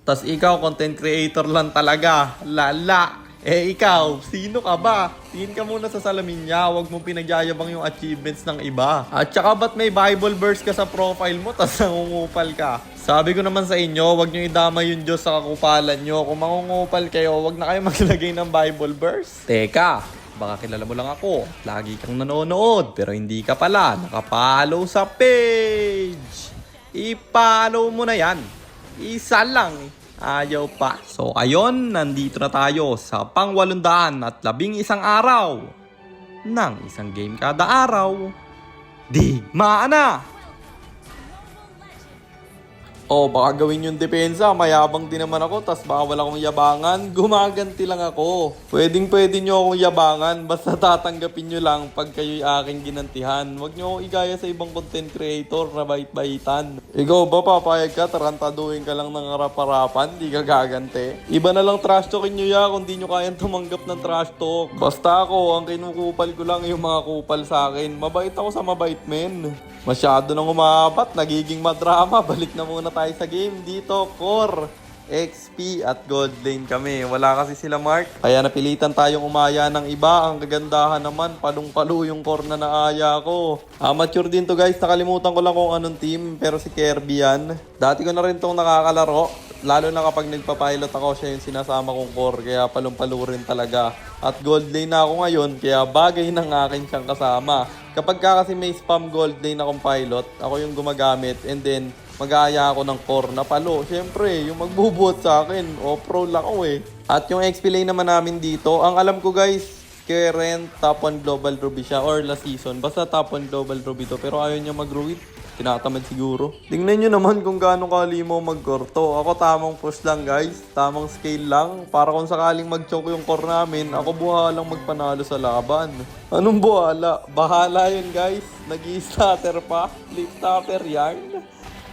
Tas ikaw, content creator lang talaga. Lala. Eh ikaw, sino ka ba? Tingin ka muna sa salamin niya, huwag mong pinagyayabang yung achievements ng iba. At saka ba't may Bible verse ka sa profile mo tas nangungupal ka? Sabi ko naman sa inyo, huwag nyo idama yung Diyos sa kakupalan nyo. Kung mangungupal kayo, huwag na kayo maglagay ng Bible verse. Teka, baka kilala mo lang ako. Lagi kang nanonood, pero hindi ka pala nakapollow sa page. I-follow mo na yan. Isa lang eh. Ayaw pa. So ayon, nandito na tayo sa pang-811 araw ng isang game kada araw. Digmaan na! O baka gawin yung depensa, mayabang din naman ako, tas bawal akong yabangan, gumaganti lang ako. Pwede nyo akong yabangan, basta tatanggapin nyo lang pag kayo'y aking ginantihan. Huwag nyo akong igaya sa ibang content creator na bait-baitan. Ikaw ba papayag ka, tarantaduhin ka lang ng harap-harapan, di ka gaganti? Iba na lang trash talkin nyo ya kung di nyo kayang tumanggap ng trash talk. Basta ako, ang kinukupal ko lang yung mga kupal sa akin. Mabait ako sa mabait men. Masyado nang umabat, nagiging madrama. Balik na muna tayo sa game dito. Core, XP at Gold Lane kami. Wala kasi sila Mark. Kaya napilitan tayong umaya ng iba. Ang kagandahan naman, palong-palo yung core na naaya ko. Amateur din to guys. Nakalimutan ko lang kung anong team. Pero si Kirby yan. Dati ko na rin tong nakakalaro. Lalo na kapag nagpa-pilot ako, siya yung sinasama kong core. Kaya palong-palo rin talaga. At gold lane na ako ngayon, kaya bagay ng akin siyang kasama. Kapag kasi may spam gold lane akong pilot, ako yung gumagamit, and then mag-aaya ako ng core na palo. Siyempre, yung magbubuot sa akin, pro lang ako eh. At yung XP lane naman namin dito, ang alam ko guys, current top 1 global ruby siya or last season. Basta top 1 global ruby to, pero ayaw niya mag-ruit. Tinatamad siguro. Tingnan nyo naman kung gaano kalimo mag-core. Ako tamang push lang guys. Tamang scale lang. Para kung sakaling mag-choke yung core namin, ako buhalang magpanalo sa laban. Anong buhala? Bahala yun guys. Nag-i-stutter pa. Flip stutter yan.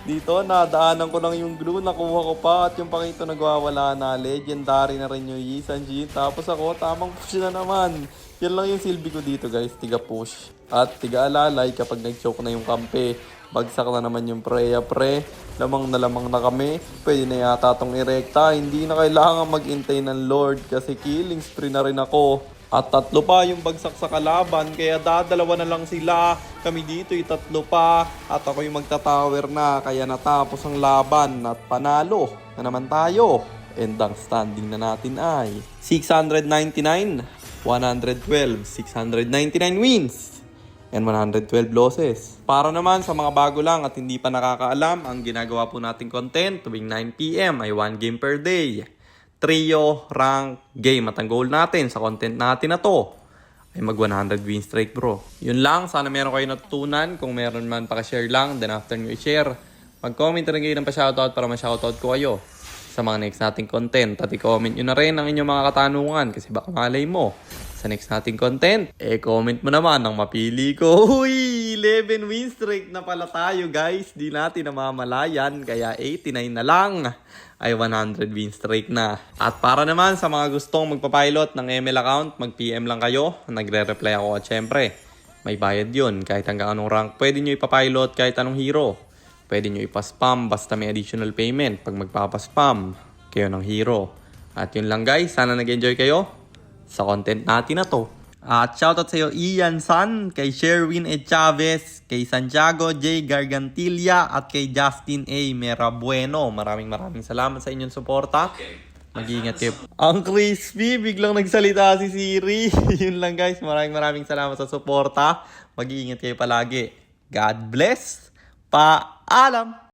Dito, nadaanan ko lang yung glue. Nakuha ko pa. At yung pakito nagwawala na. Legendary na rin yung Yi Sanjin. Tapos ako, tamang push na naman. Yan lang yung silbi ko dito guys. Tiga push. At tiga alalay kapag nag-choke na yung kampe. Bagsak na naman yung Freya pre. Lamang na kami. Pwede na yata itong irekta. Hindi na kailangan mag-intay ng Lord kasi killing spree na rin ako. At 3 pa yung bagsak sa kalaban. Kaya dadalawa na lang sila. Kami dito 3 pa. At ako yung magta-tower na. Kaya natapos ang laban. At panalo na naman tayo. And ang standing na natin ay 699, 112, 699 wins. And 112 losses. Para naman sa mga bago lang at hindi pa nakakaalam, ang ginagawa po nating content tuwing 9 PM ay 1 game per day. Trio rank game. At ang goal natin sa content natin na to ay mag 100 win streak bro. Yun lang. Sana meron kayo natutunan. Kung meron man pakashare lang. Then after nyo i-share, mag-comment rin kayo ng pa-shoutout para ma-shoutout ko kayo sa mga next nating content. At i-comment nyo na rin ang inyong mga katanungan kasi baka malay mo sa next nating content, comment mo naman ang mapili ko. Uy, 11 win streak na pala tayo guys. Di natin namamalayan. Kaya 89 na lang ay 100 win streak na. At para naman sa mga gustong magpapilot ng ML account, mag-PM lang kayo. Nagre-reply ako at syempre, may bayad yun. Kahit hanggang anong rank, pwede nyo ipapilot kahit anong hero. Pwede nyo ipaspam basta may additional payment pag magpapaspam kayo ng hero. At yun lang guys, sana nag-enjoy kayo sa content natin na to. At shoutout sa iyo Ian San, kay Sherwin E. Chavez, kay Santiago J. Gargantilla at kay Justin A. Merabueno. Maraming salamat sa inyong suporta. Mag-iingat kayo. Ang crispy, biglang nagsalita si Siri. Yun lang guys, maraming salamat sa suporta. Mag-iingat kayo palagi. God bless. Paalam.